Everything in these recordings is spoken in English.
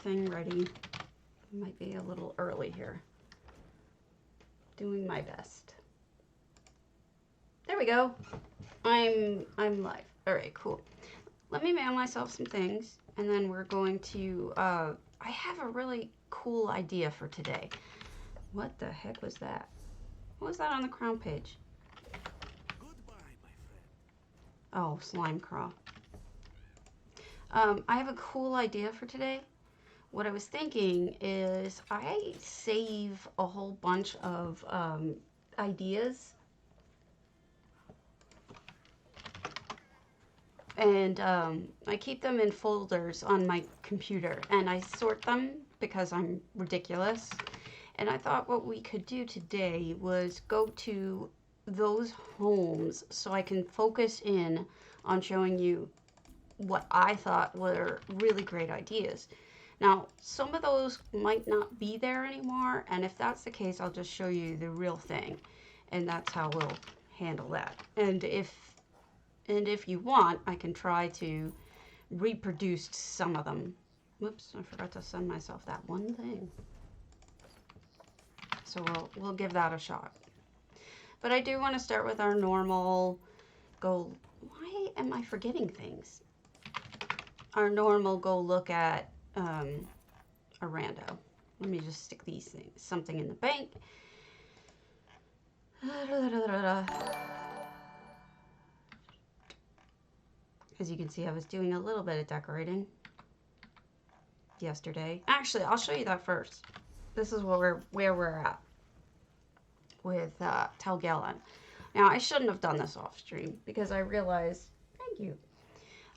everything ready. Might be a little early here. Doing my best. There we go. I'm live. All right, cool. Let me mail myself some things, and then we're going to, I have a really cool idea for today. What the heck was that? What was that on the crown page? Goodbye, my friend. Oh, slime crawl. I have a cool idea for today. What I was thinking is I save a whole bunch of ideas, and I keep them in folders on my computer, and I sort them because I'm ridiculous. And I thought what we could do today was go to those homes so I can focus in on showing you what I thought were really great ideas. Now, some of those might not be there anymore, and if that's the case, I'll just show you the real thing, and that's how we'll handle that. And if you want, I can try to reproduce some of them. Whoops, I forgot to send myself that one thing. So we'll give that a shot. But I do want to start with our normal go. Why am I forgetting things? Our normal go look at a rando. Let me just stick these things, something in the bank. As you can see, I was doing a little bit of decorating yesterday. Actually, I'll show you that first. This is where we're at with Telgallon. Now, I shouldn't have done this off stream because I realized, thank you.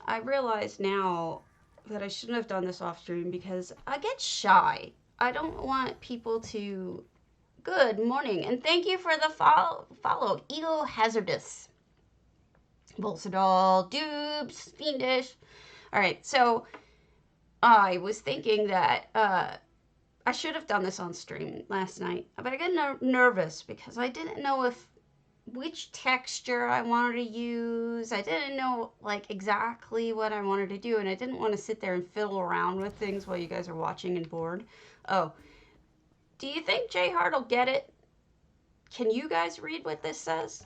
I realize now that I shouldn't have done this off stream because I get shy. I don't want people to. Good morning, and thank you for the follow. Ego Hazardous. Volsadol, Dupes, Fiendish. Alright, so I was thinking that I should have done this on stream last night, but I got nervous because I didn't know which texture I wanted to use. I didn't know like exactly what I wanted to do, and I didn't want to sit there and fiddle around with things while you guys are watching and bored. Oh, do you think Jay Hart will get it? Can you guys read what this says?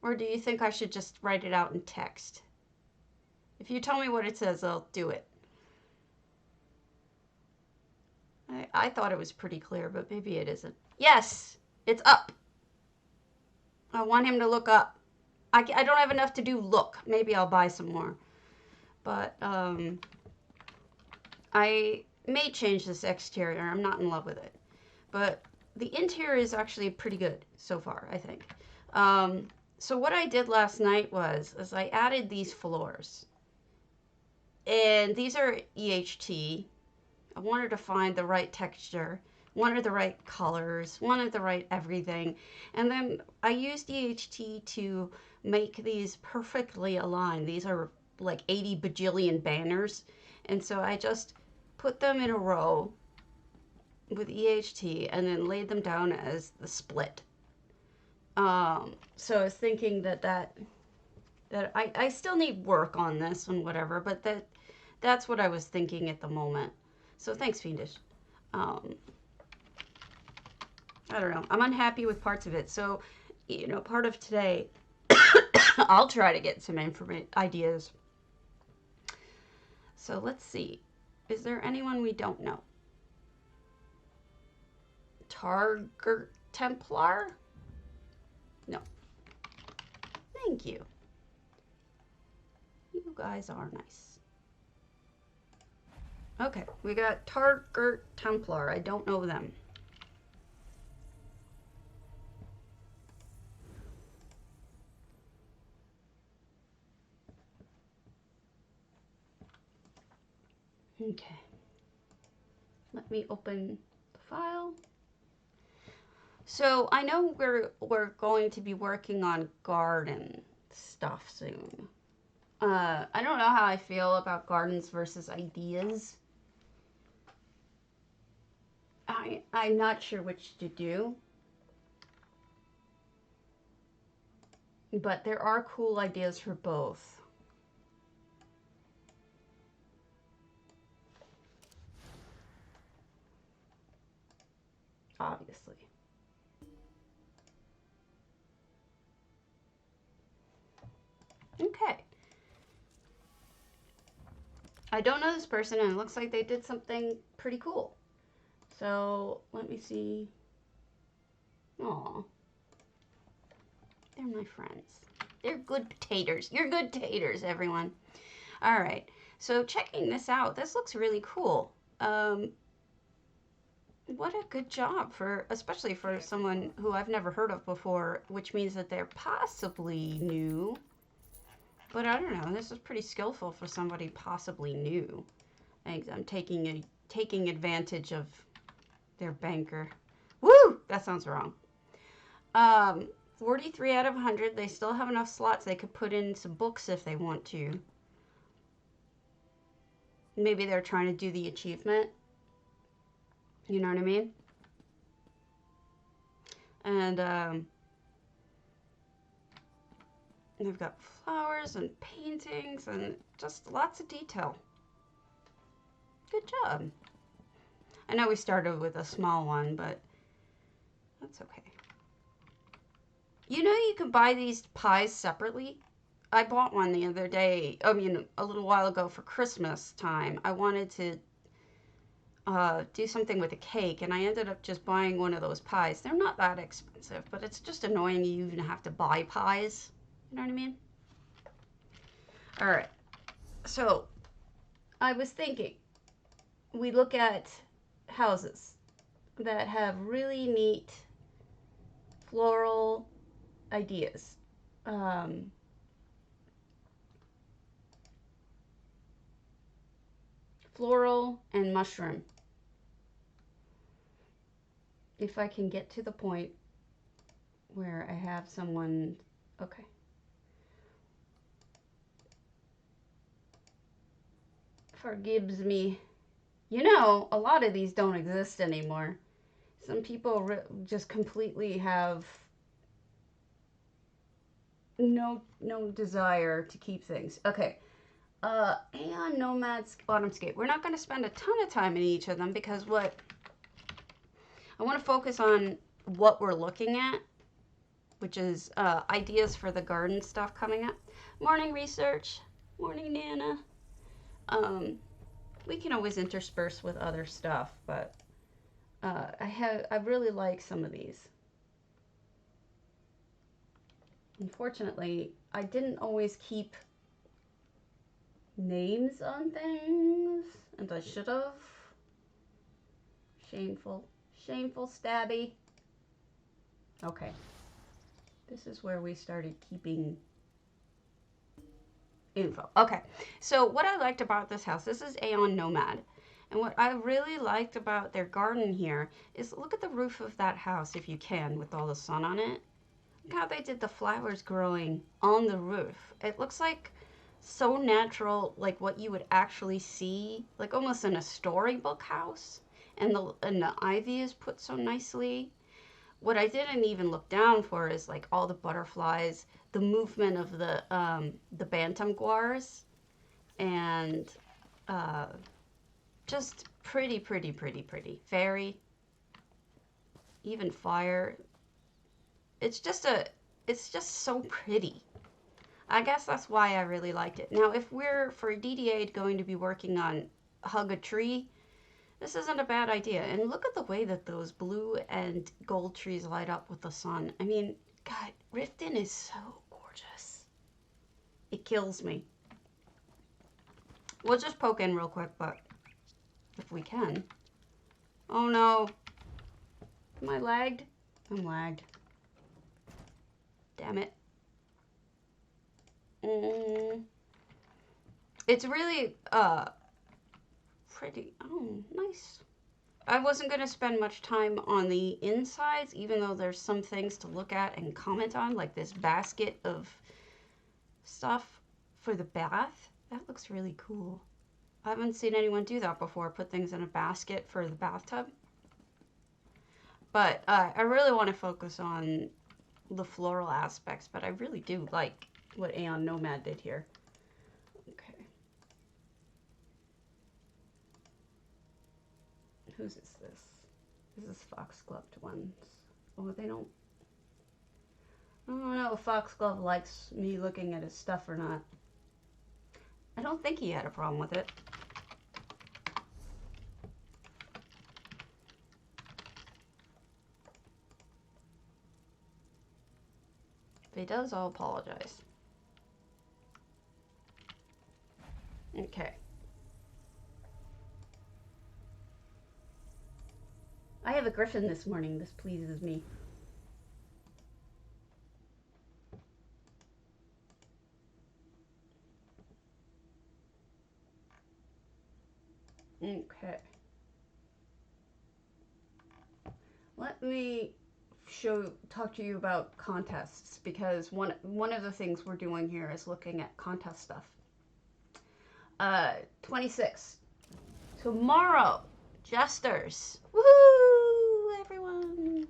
Or do you think I should just write it out in text? If you tell me what it says, I'll do it. I thought it was pretty clear, but maybe it isn't. Yes, it's up. I want him to look up. I don't have enough to do look. Maybe I'll buy some more. But I may change this exterior. I'm not in love with it. But the interior is actually pretty good so far, I think. So what I did last night was I added these floors. And these are EHT. I wanted to find the right texture, wanted the right colors, wanted the right everything. And then I used EHT to make these perfectly aligned. These are like 80 bajillion banners. And so I just put them in a row with EHT and then laid them down as the split. So I was thinking that I still need work on this and whatever, but that's what I was thinking at the moment. So thanks, Fiendish. I don't know. I'm unhappy with parts of it. So, part of today, I'll try to get some ideas. So let's see. Is there anyone we don't know? Target Templar? No. Thank you. You guys are nice. Okay, we got Target Templar. I don't know them. Okay. Let me open the file. So I know we're going to be working on garden stuff soon. I don't know how I feel about gardens versus ideas. I'm not sure which to do. But there are cool ideas for both. obviously. Okay. I don't know this person, and it looks like they did something pretty cool. So, let me see. Aw. They're my friends. They're good taters. You're good taters, everyone. All right. So, checking this out, this looks really cool. What a good job for, especially for someone who I've never heard of before, which means that they're possibly new. But I don't know. This is pretty skillful for somebody possibly new. I'm taking advantage of their banker. Woo! That sounds wrong. 43 out of 100. They still have enough slots they could put in some books if they want to. Maybe they're trying to do the achievement. You know what I mean? And they've got flowers and paintings and just lots of detail. Good job. I know we started with a small one, but that's okay. You know you can buy these pies separately? I bought one the other day, a little while ago for Christmas time. I wanted to do something with a cake, and I ended up just buying one of those pies. They're not that expensive, but it's just annoying you even have to buy pies. You know what I mean? All right. So, I was thinking, we look at houses that have really neat floral ideas. Floral and mushroom. If I can get to the point where I have someone, okay. Forgives me. You know, a lot of these don't exist anymore. Some people just completely have no desire to keep things. Okay. Aeon Nomad's Autumnscape. We're not going to spend a ton of time in each of them because I want to focus on what we're looking at, which is ideas for the garden stuff coming up. Morning research. Morning Nana. We can always intersperse with other stuff, but I really like some of these. Unfortunately, I didn't always keep names on things, and I should have. Shameful. Shameful, Stabby. Okay. This is where we started keeping info. Okay. So what I liked about this house, this is Aeon Nomad. And what I really liked about their garden here is look at the roof of that house if you can with all the sun on it. Look how they did the flowers growing on the roof. It looks like so natural, like what you would actually see, like almost in a storybook house. And the ivy is put so nicely. What I didn't even look down for is like all the butterflies, the movement of the bantam guars, and just pretty. Fairy, even fire. It's just so pretty. I guess that's why I really liked it. Now, if we're for DDA going to be working on Hug a Tree, this isn't a bad idea. And look at the way that those blue and gold trees light up with the sun. I mean, God, Riften is so gorgeous. It kills me. We'll just poke in real quick, but if we can. Oh no. Am I lagged? I'm lagged. Damn it. It's really, pretty. Oh, nice. I wasn't going to spend much time on the insides, even though there's some things to look at and comment on, like this basket of stuff for the bath. That looks really cool. I haven't seen anyone do that before, put things in a basket for the bathtub. But I really want to focus on the floral aspects, but I really do like what Aeon Nomad did here. Okay. Whose is this? This is foxgloved ones. Oh, they don't. I don't know if Foxglove likes me looking at his stuff or not. I don't think he had a problem with it. If he does, I'll apologize. Okay. I have a griffin this morning. This pleases me. Okay. Let me talk to you about contests, because one of the things we're doing here is looking at contest stuff. 26. Tomorrow, Jesters. Woohoo, everyone.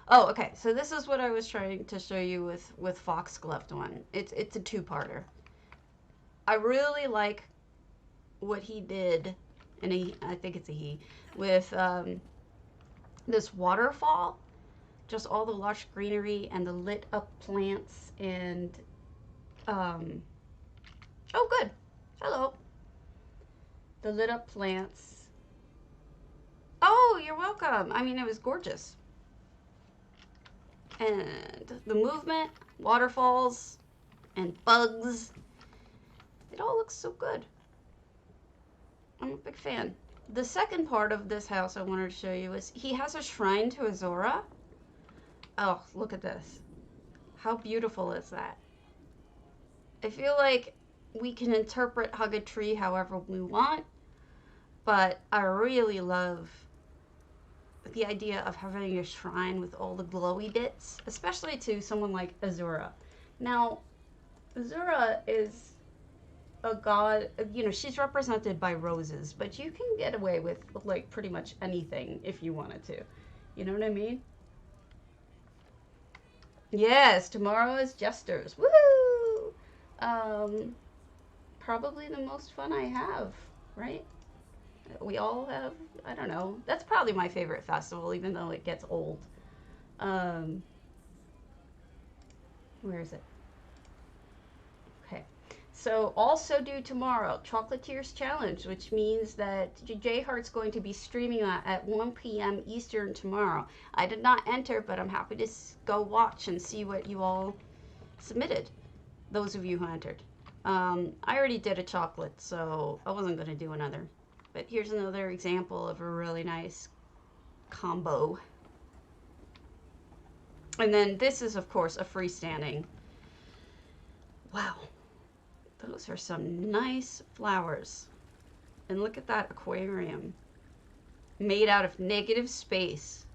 Oh, okay. So this is what I was trying to show you with Foxgloved one. It's a two-parter. I really like what he did, and I think it's a he, with this waterfall. Just all the lush greenery and the lit up plants and oh, good. Hello. The lit up plants. Oh, you're welcome. I mean, it was gorgeous. And the movement, waterfalls, and bugs. It all looks so good. I'm a big fan. The second part of this house I wanted to show you is he has a shrine to Azora. Oh, look at this. How beautiful is that? I feel like we can interpret Hug a Tree however we want, but I really love the idea of having a shrine with all the glowy bits, especially to someone like Azura. Now, Azura is a god, you know, she's represented by roses, but you can get away with like pretty much anything if you wanted to. You know what I mean? Yes, tomorrow is Jesters. Woohoo! Probably the most fun I have, right? We all have, I don't know. That's probably my favorite festival, even though it gets old. Where is it? Okay. So also due tomorrow, Chocolatiers Challenge, which means that J Heart's going to be streaming that at 1 p.m. Eastern tomorrow. I did not enter, but I'm happy to go watch and see what you all submitted, those of you who entered. I already did a chocolate, so I wasn't going to do another. But here's another example of a really nice combo. And then this is, of course, a freestanding. Wow. Those are some nice flowers. And look at that aquarium. Made out of negative space.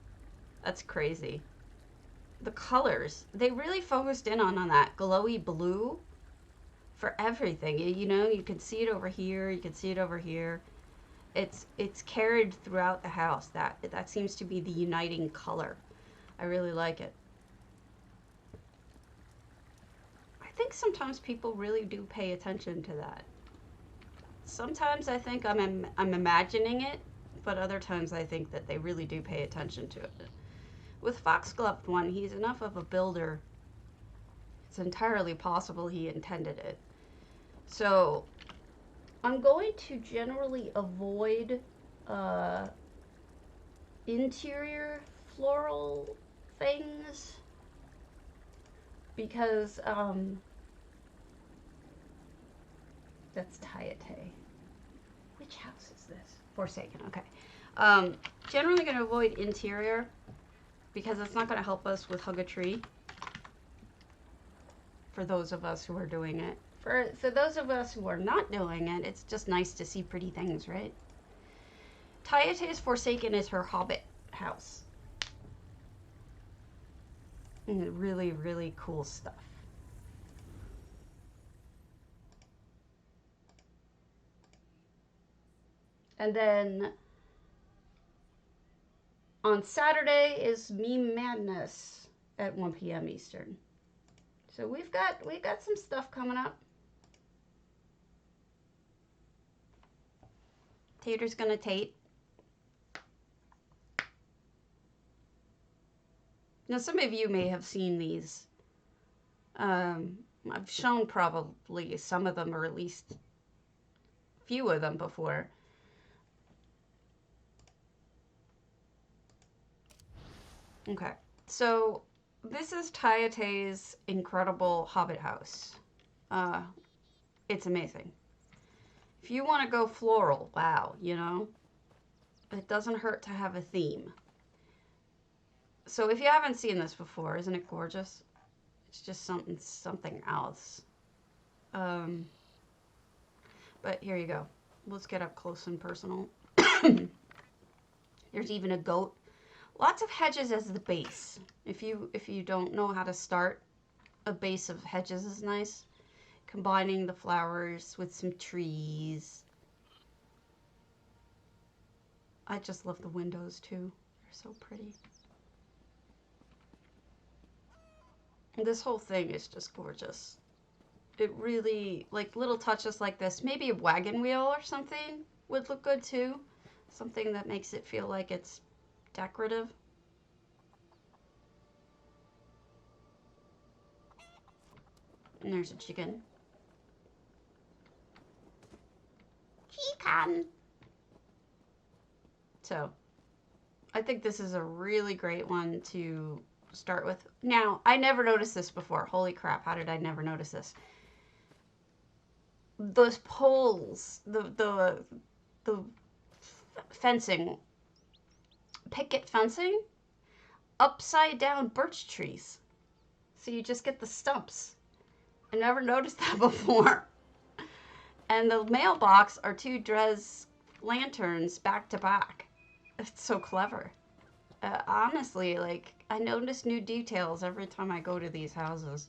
That's crazy. The colors. They really focused in on that glowy blue for everything. You know, you can see it over here. You can see it over here. It's carried throughout the house. That seems to be the uniting color. I really like it. I think sometimes people really do pay attention to that. Sometimes I think I'm imagining it, but other times I think that they really do pay attention to it. With Foxgloved one, he's enough of a builder. It's entirely possible he intended it. So I'm going to generally avoid interior floral things because that's Tayate. Which house is this? Forsaken. Okay. Generally going to avoid interior because it's not going to help us with Hug a Tree for those of us who are doing it. For those of us who are not doing it, it's just nice to see pretty things, right? Tayate's Forsaken is her hobbit house. And really, really cool stuff. And then on Saturday is Meme Madness at 1 p.m. Eastern. So we've got some stuff coming up. Tater's gonna Tate. Now, some of you may have seen these. I've shown probably some of them, or at least a few of them before. Okay, so this is Tayate's incredible Hobbit house. Uh, it's amazing. If you want to go floral, wow, you know, it doesn't hurt to have a theme. So if you haven't seen this before, isn't it gorgeous? It's just something else. Um, but here you go. Let's get up close and personal. There's even a goat. Lots of hedges as the base. If you don't know how to start, a base of hedges is nice. Combining the flowers with some trees. I just love the windows too. They're so pretty. And this whole thing is just gorgeous. It really, like little touches like this, maybe a wagon wheel or something would look good too. Something that makes it feel like it's decorative. And there's a chicken. Chicken. So, I think this is a really great one to start with. Now, I never noticed this before. Holy crap, how did I never notice this? Those poles, the fencing, picket fencing, upside down birch trees. So you just get the stumps. I never noticed that before. And the mailbox are two Dres lanterns back to back. It's so clever. Honestly, like, I notice new details every time I go to these houses.